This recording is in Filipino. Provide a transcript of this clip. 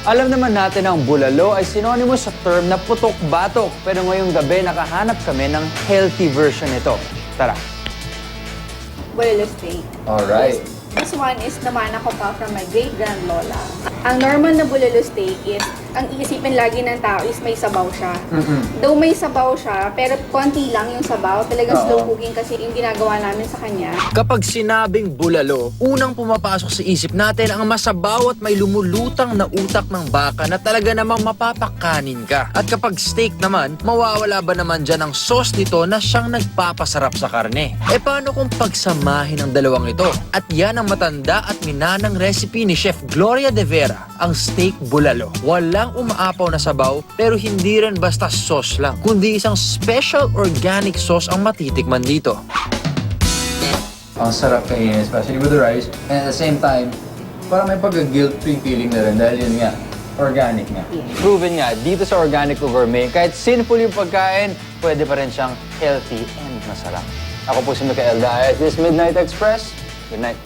Alam naman natin ang bulalo ay synonymous sa term na putok-batok. Pero ngayong gabi, nakahanap kami ng healthy version nito. Tara. Bulalo steak. Alright. This one is namana ko pa from my great-grandlola. Ang normal na bulalo steak is, ang iisipin lagi ng tao is may sabaw siya. Though may sabaw siya, pero konti lang yung sabaw. Talagang slow cooking kasi yung ginagawa namin sa kanya. Kapag sinabing bulalo, unang pumapasok sa isip natin ang masabaw at may lumulutang na utak ng baka na talaga namang mapapakanin ka. At kapag steak naman, mawawala ba naman dyan ang sauce nito na siyang nagpapasarap sa karne? E paano kung pagsamahin ang dalawang ito? At yan ang matanda at minanang recipe ni Chef Gloria De Vera, ang steak bulalo. Walang umaapaw na sabaw pero hindi rin basta sauce lang, kundi isang special organic sauce ang matitikman dito. Ang sarap kainin, especially with the rice. And at the same time, parang may pag-guilt-free feeling na rin dahil yun nga, organic nga. Proven nga, dito sa Organic Gourmet, kahit sinful yung pagkain, pwede pa rin siyang healthy and masarap. Ako po si Mikael Diaz, this Midnight Express. Good night.